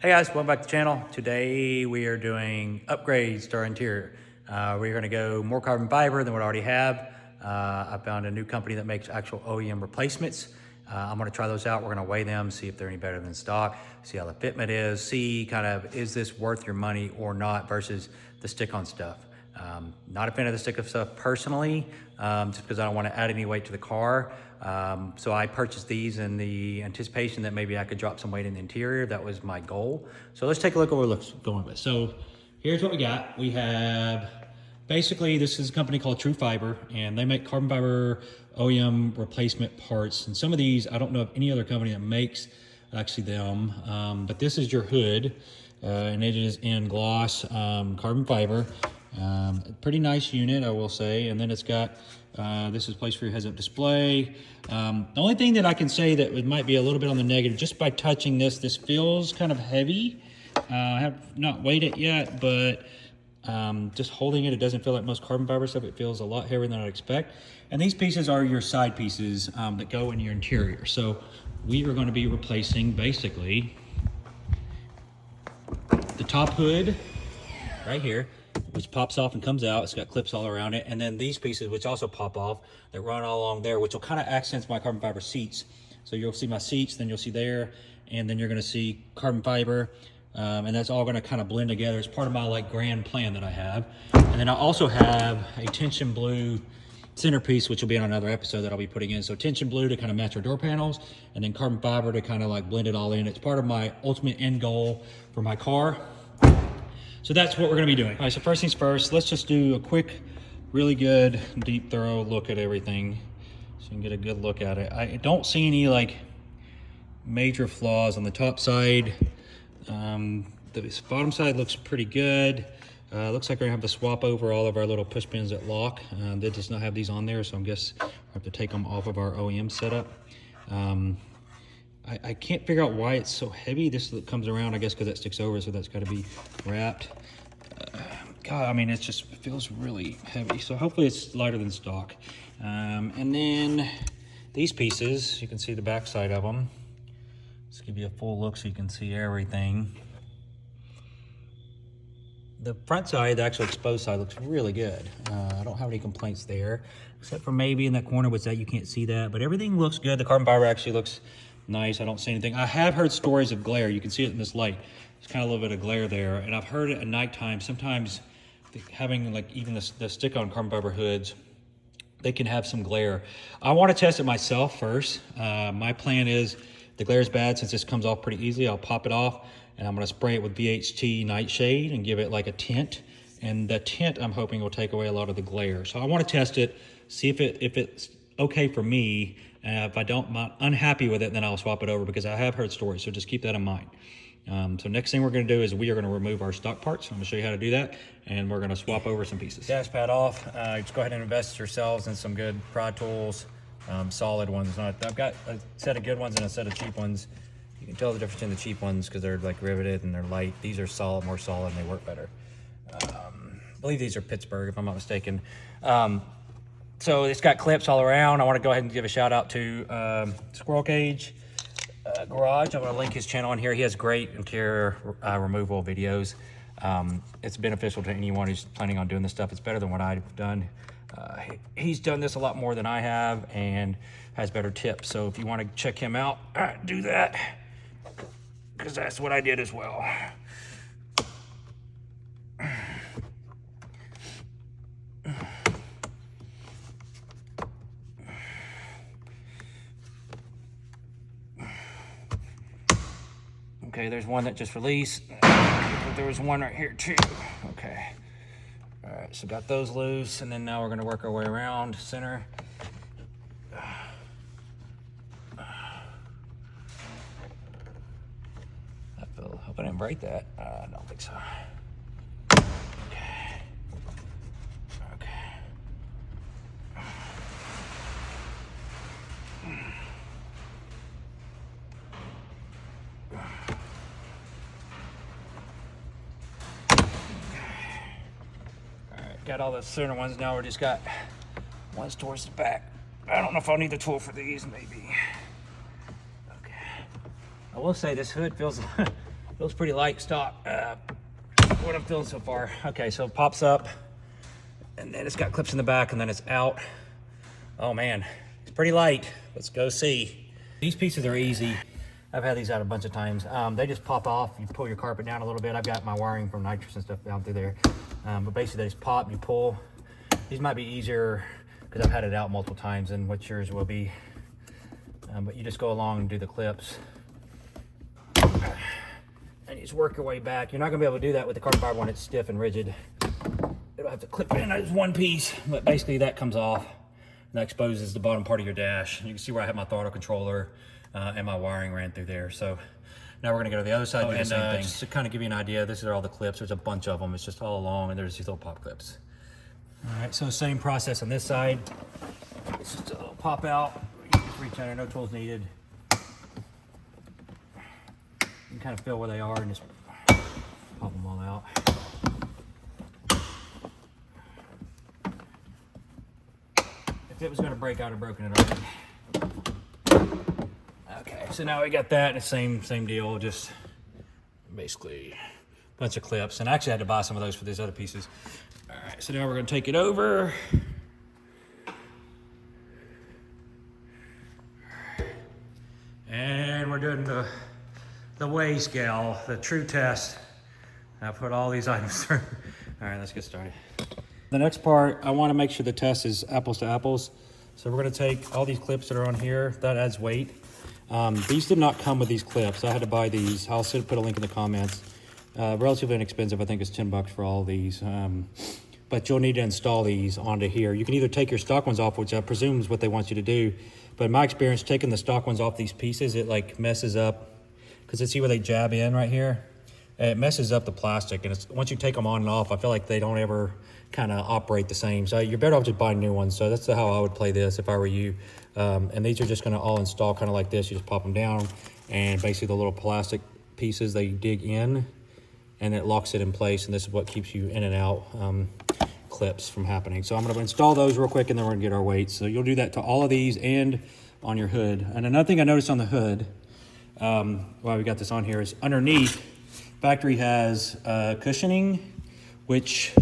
Hey guys, welcome back to the channel. Today we are doing upgrades to our interior. We're gonna go more carbon fiber than what I already have. I found a new company that makes actual OEM replacements. I'm gonna try those out. We're gonna weigh them, see if they're any better than stock, see how the fitment is, see kind of, is this worth your money or not versus the stick-on stuff. Not a fan of the stick-on stuff personally, just because I don't want to add any weight to the car. So I purchased these in the anticipation that maybe I could drop some weight in the interior. That was my goal. So let's take a look at what it looks going with. So here's what we got. We have, basically this is a company called True Fiber, and they make carbon fiber OEM replacement parts. And some of these, I don't know of any other company that makes actually them, but this is your hood, and it is in gloss carbon fiber. Pretty nice unit, I will say. And then it's got, this is a place for your heads-up display. The only thing that I can say that it might be a little bit on the negative, just by touching this, this feels kind of heavy. I have not weighed it yet, but just holding it, it doesn't feel like most carbon fiber stuff. It feels a lot heavier than I'd expect. And these pieces are your side pieces that go in your interior. So we are going to be replacing basically the top hood right here, which pops off and comes out. It's got clips all around it. And then these pieces, which also pop off, that run all along there, which will kind of accent my carbon fiber seats. So you'll see my seats, then you'll see there, and then you're gonna see carbon fiber. And that's all gonna kind of blend together. It's part of my like grand plan that I have. And then I also have a tension blue centerpiece, which will be on another episode that I'll be putting in. So tension blue to kind of match our door panels, and then carbon fiber to kind of like blend it all in. It's part of my ultimate end goal for my car. So that's what we're gonna be doing. All right, so first things first, let's just do a quick, really good, deep, thorough look at everything so you can get a good look at it. I don't see any like major flaws on the top side. The bottom side looks pretty good. Looks like we're gonna have to swap over all of our little push pins that lock. They does not have these on there, so I guess I have to take them off of our OEM setup. I can't figure out why it's so heavy. This comes around, I guess, because that sticks over, so that's got to be wrapped. God, I mean, it just feels really heavy. So hopefully it's lighter than stock. And then these pieces, you can see the back side of them. Let's give you a full look so you can see everything. The front side, the actual exposed side, looks really good. I don't have any complaints there, except for maybe in that corner with that, you can't see that, but everything looks good. The carbon fiber actually looks nice. I don't see anything. I have heard stories of glare. You can see it in this light. There's kind of a little bit of glare there, and I've heard it at nighttime. Sometimes having like even the stick-on carbon fiber hoods, they can have some glare. I want to test it myself first. My plan is, the glare is bad, since this comes off pretty easily, I'll pop it off, and I'm going to spray it with VHT Nightshade and give it like a tint. And the tint, I'm hoping, will take away a lot of the glare. So I want to test it, see if it's okay for me. If I'm unhappy with it, then I'll swap it over, because I have heard stories, so just keep that in mind. So next thing we're gonna do is we are gonna remove our stock parts. I'm gonna show you how to do that, and we're gonna swap over some pieces. Dash pad off. Just go ahead and invest yourselves in some good prod tools, solid ones. I've got a set of good ones and a set of cheap ones. You can tell the difference in the cheap ones because they're like riveted and they're light. These are solid, more solid, and they work better. I believe these are Pittsburgh, if I'm not mistaken. So it's got clips all around. I want to go ahead and give a shout out to Squirrel Cage Garage. I'm going to link his channel on here. He has great interior removal videos. It's beneficial to anyone who's planning on doing this stuff. It's better than what I've done. He's done this a lot more than I have and has better tips. So if you want to check him out, do that, because that's what I did as well. Okay, there's one that just released. There was one right here too. Okay. All right, so got those loose, and then now we're gonna work our way around center. Hope I didn't break that. I don't think so. Okay. Okay. Got all the center ones. Now we just got ones towards the back. I don't know if I'll need the tool for these, maybe. Okay. I will say this hood feels Feels pretty light stock, what I'm feeling so far. Okay, so it pops up, and then it's got clips in the back, and then it's out. Oh man, it's pretty light. Let's go see. These pieces are easy. I've had these out a bunch of times. They just pop off. You pull your carpet down a little bit. I've got my wiring from nitrous and stuff down through there. But basically they just pop, you pull. These might be easier because I've had it out multiple times and what yours will be. But you just go along and do the clips. And you just work your way back. You're not gonna be able to do that with the carbon fiber one. It's stiff and rigid. It'll have to clip in as one piece, but basically that comes off. And that exposes the bottom part of your dash. You can see where I have my throttle controller and my wiring ran through there. So now we're gonna go to the other side and do the same thing. Just to kind of give you an idea, these are all the clips. There's a bunch of them. It's just all along, and there's these little pop clips. All right, so same process on this side. It's just a little pop out. You just reach under, no tools needed. You can kind of feel where they are and just pop them all out. If it was going to break, I would have broken it already. Okay, so now we got that, and the same deal, just basically a bunch of clips. And I actually had to buy some of those for these other pieces. All right, so now we're going to take it over. And we're doing the weigh scale, the true test. I put all these items through. All right, let's get started. The next part, I want to make sure the test is apples to apples. So we're going to take all these clips that are on here. That adds weight. These did not come with these clips. I had to buy these. I'll put a link in the comments. Relatively inexpensive. I think it's 10 bucks for all of these. But you'll need to install these onto here. You can either take your stock ones off, which I presume is what they want you to do. But in my experience, taking the stock ones off these pieces, it like messes up. Because you see where they jab in right here? It messes up the plastic. And once you take them on and off, I feel like they don't ever kind of operate the same. So you're better off just buying new ones. So that's how I would play this if I were you. And these are just going to all install kind of like this. You just pop them down, and basically the little plastic pieces, they dig in, and it locks it in place. And this is what keeps you in and out clips from happening. So I'm going to install those real quick, and then we're going to get our weights. So you'll do that to all of these and on your hood. And another thing I noticed on the hood, while we got this on here, is underneath, factory has cushioning, which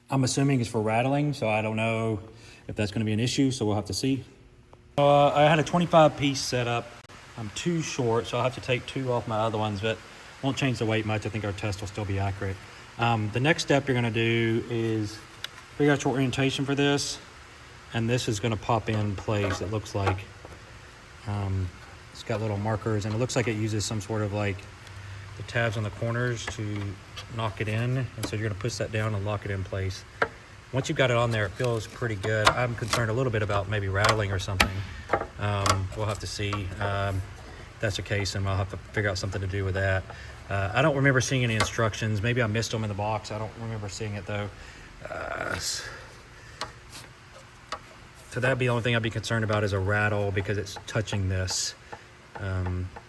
I'm assuming is for rattling. So I don't know if that's going to be an issue. So we'll have to see. I had a 25 piece set up. I'm too short, so I'll have to take 2 off my other ones, but won't change the weight much. I think our test will still be accurate. The next step you're going to do is figure out your orientation for this, and this is going to pop in place. It looks like it's got little markers, and it looks like it uses some sort of like the tabs on the corners to knock it in, and so you're going to push that down and lock it in place. Once you've got it on there, it feels pretty good. I'm concerned a little bit about maybe rattling or something. We'll have to see if that's the case, and I'll have to figure out something to do with that. I don't remember seeing any instructions. Maybe I missed them in the box. I don't remember seeing it though. So that'd be the only thing I'd be concerned about is a rattle because it's touching this.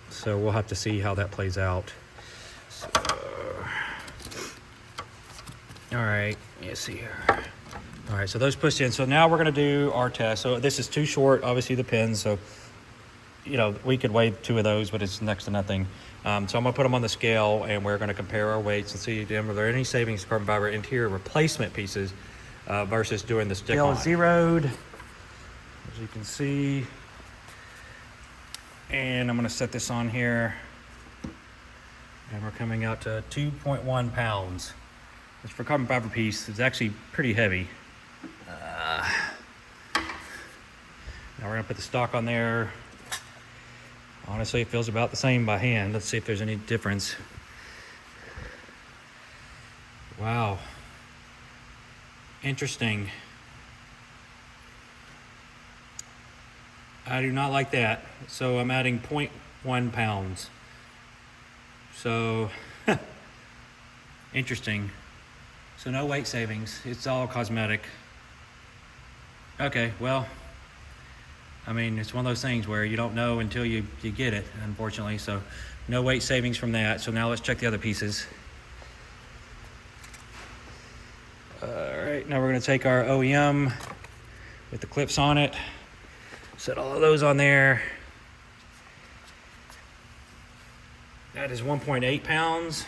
So we'll have to see how that plays out. So, all right, let's see here. All right, so those pushed in. So now we're gonna do our test. So this is too short, obviously the pins. So, you know, we could weigh 2 of those, but it's next to nothing. So I'm gonna put them on the scale, and we're gonna compare our weights and see, are there any savings carbon fiber interior replacement pieces versus doing the stick on. Scale zeroed, as you can see. And I'm gonna set this on here. And we're coming out to 2.1 pounds. Which for carbon fiber piece is actually pretty heavy. Now we're gonna put the stock on there. Honestly, it feels about the same by hand. Let's see if there's any difference. Wow. Interesting. I do not like that. So I'm adding 0.1 pounds. So, interesting. So no weight savings. It's all cosmetic. Okay, well, I mean, it's one of those things where you don't know until you get it, unfortunately. So no weight savings from that. So now let's check the other pieces. All right, now we're gonna take our OEM with the clips on it. Set all of those on there. That is 1.8 pounds.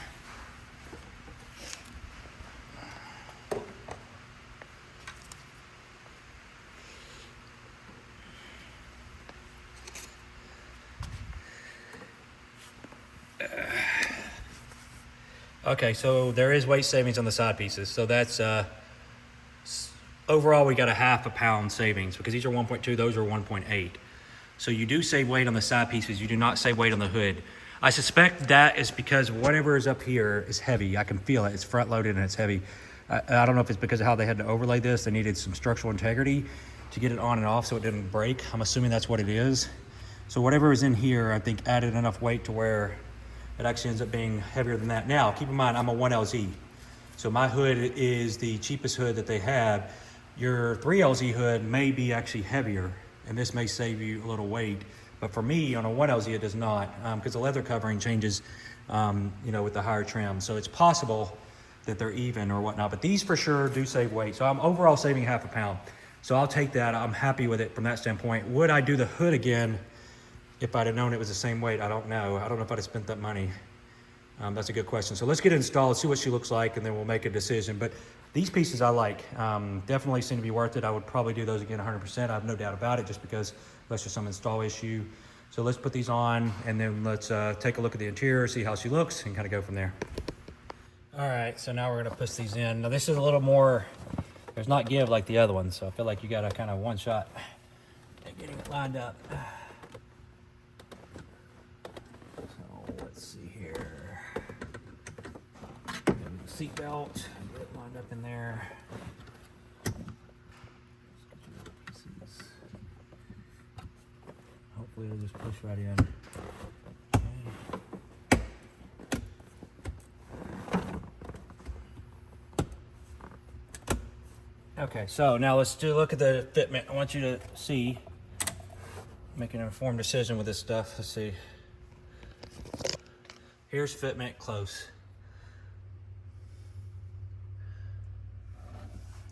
Okay, so there is weight savings on the side pieces. So that's overall we got a half a pound savings because these are 1.2, those are 1.8. So you do save weight on the side pieces, you do not save weight on the hood. I suspect that is because whatever is up here is heavy. I can feel it, it's front loaded and it's heavy. I don't know if it's because of how they had to overlay this. They needed some structural integrity to get it on and off so it didn't break. I'm assuming that's what it is. So whatever is in here, I think added enough weight to where it actually ends up being heavier than that. Now, keep in mind, I'm a 1LZ. So my hood is the cheapest hood that they have. Your 3LZ hood may be actually heavier, and this may save you a little weight. But for me, on a 1LZ, it does not, because the leather covering changes, with the higher trim. So it's possible that they're even or whatnot, but these for sure do save weight. So I'm overall saving half a pound. So I'll take that. I'm happy with it from that standpoint. Would I do the hood again if I'd have known it was the same weight? I don't know. I don't know if I'd have spent that money. That's a good question. So let's get it installed, see what she looks like, and then we'll make a decision. But these pieces I like, definitely seem to be worth it. I would probably do those again 100%. I have no doubt about it, just because that's just some install issue. So let's put these on, and then let's take a look at the interior, see how she looks, and kind of go from there. All right, so now we're gonna push these in. Now this is a little more, there's not give like the other one, so I feel like you got a kind of one shot at getting it lined up. So let's see here. Seat belt, get it lined up in there. Hopefully it'll just push right in. Okay, so now let's do a look at the fitment. I want you to see, make an informed decision with this stuff. Let's see. Here's fitment close.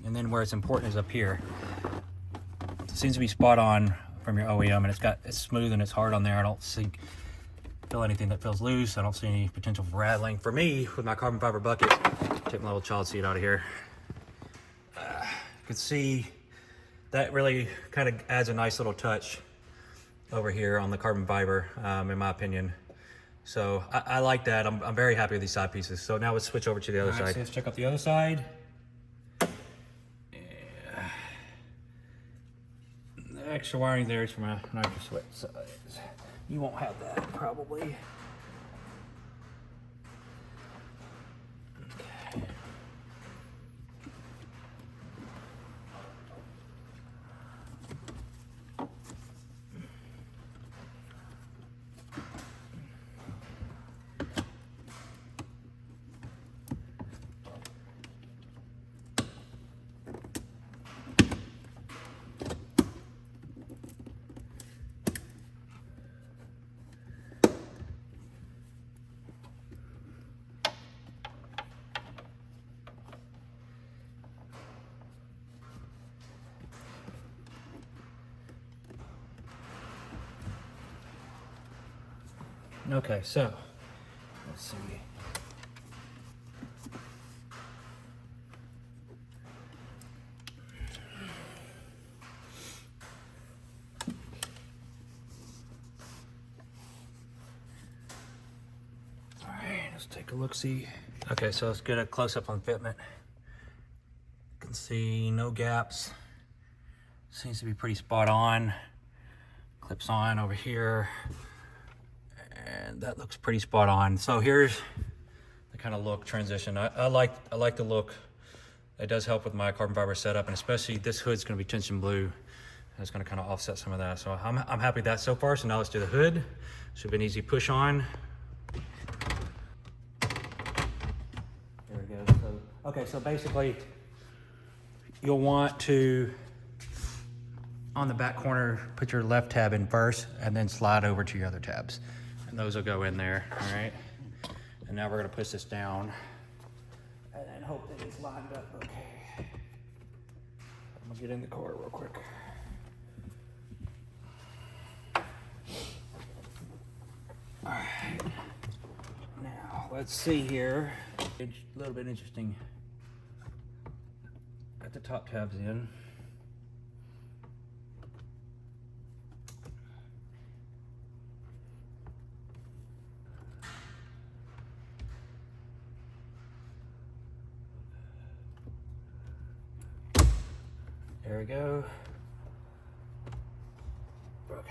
And then where it's important is up here. It seems to be spot on from your OEM, and it's smooth and it's hard on there. I don't feel anything that feels loose. I don't see any potential for rattling. For me, with my carbon fiber bucket, take my little child seat out of here. You can see that really kind of adds a nice little touch over here on the carbon fiber, in my opinion. So I like that. I'm very happy with these side pieces. So now let's switch over to the other side. So let's check out the other side. Yeah. The extra wiring there is from a nitrous sweat size. You won't have that probably. Okay, so let's see. All right, let's take a look-see. Okay, so let's get a close-up on fitment. You can see no gaps. Seems to be pretty spot on. Clips on over here. And that looks pretty spot on. So here's the kind of look transition. I like the look. It does help with my carbon fiber setup, and especially this hood's going to be tension blue. And it's going to kind of offset some of that. So I'm happy with that so far. So now let's do the hood. Should be an easy push on. There we go. So, okay, so basically you'll want to, on the back corner, put your left tab in first and then slide over to your other tabs. And those will go in there, all right? And now we're gonna push this down and then hope that it's lined up okay. I'm gonna get in the car real quick. All right. let's see here. It's a little bit interesting. Got the top tabs in. There we go. Okay.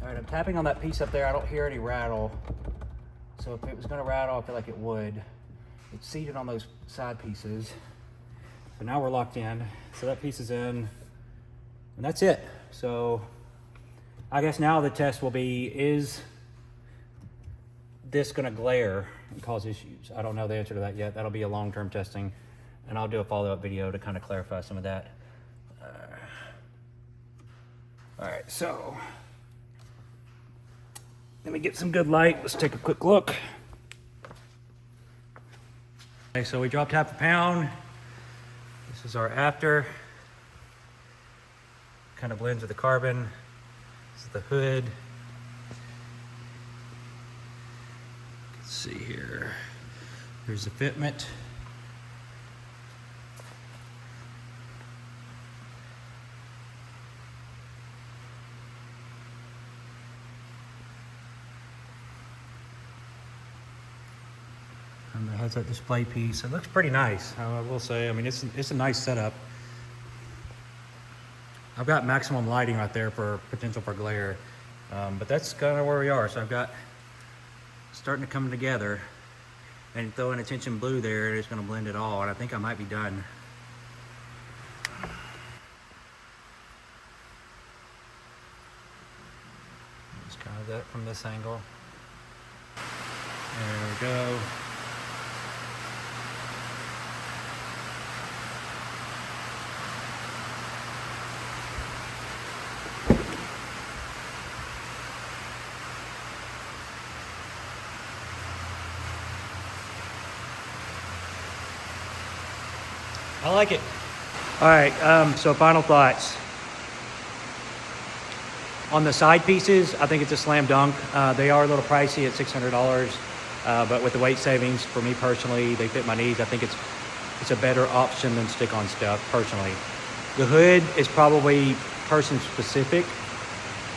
All right, I'm tapping on that piece up there. I don't hear any rattle. So if it was gonna rattle, I feel like it would. It's seated on those side pieces. So now we're locked in. So that piece is in, and that's it. So I guess now the test will be, is this gonna glare and cause issues? I don't know the answer to that yet. That'll be a long-term testing, and I'll do a follow-up video to kind of clarify some of that. All right, so let me get some good light. Let's take a quick look. Okay, so we dropped half a pound. This is our after. Kind of blends with the carbon. This is the hood. Let's see here. Here's the fitment. And it has that display piece. It looks pretty nice, I will say. I mean, it's a nice setup. I've got maximum lighting right there for potential for glare, but that's kind of where we are. So I've got starting to come together, and throw in a tension blue there, it's going to blend it all, and I think I might be done. Just kind of that from this angle. There we go. I like it. All right, so final thoughts. On the side pieces, I think it's a slam dunk. They are a little pricey at $600, but with the weight savings, for me personally, they fit my needs. I think it's a better option than stick-on stuff, personally. The hood is probably person specific.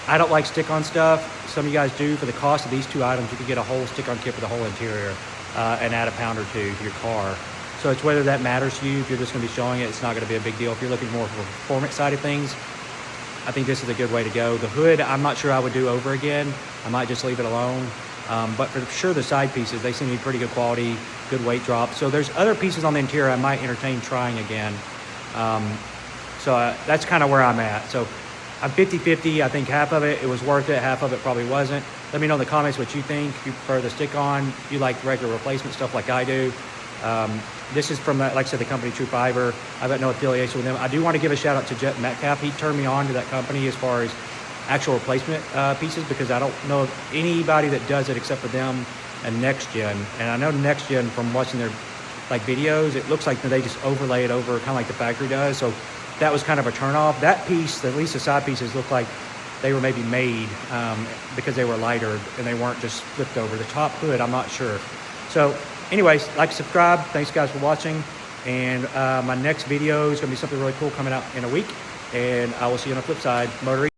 I don't like stick-on stuff. Some of you guys do. For the cost of these two items, you could get a whole stick-on kit for the whole interior and add a pound or two to your car. So it's whether that matters to you. If you're just going to be showing it, it's not going to be a big deal. If you're looking more for the performance side of things, I think this is a good way to go. The hood, I'm not sure I would do over again. I might just leave it alone. But for sure, the side pieces, they seem to be pretty good quality, good weight drop. So there's other pieces on the interior I might entertain trying again. That's kind of where I'm at. So I'm 50-50. I think half of it was worth it. Half of it probably wasn't. Let me know in the comments what you think. If you prefer the stick-on, you like regular replacement stuff like I do. This is from, like I said, the company True Fiber. I've got no affiliation with them. I do want to give a shout out to Jack Metcalf. He turned me on to that company as far as actual replacement pieces, because I don't know of anybody that does it except for them and Next Gen. And I know Next Gen, from watching their videos, it looks like they just overlay it over kind of like the factory does. So that was kind of a turnoff. That piece, at least the side pieces, look like they were maybe made because they were lighter and they weren't just flipped over. The top hood, I'm not sure. So anyways, like, subscribe. Thanks guys for watching. And my next video is going to be something really cool coming out in a week. And I will see you on the flip side. Motor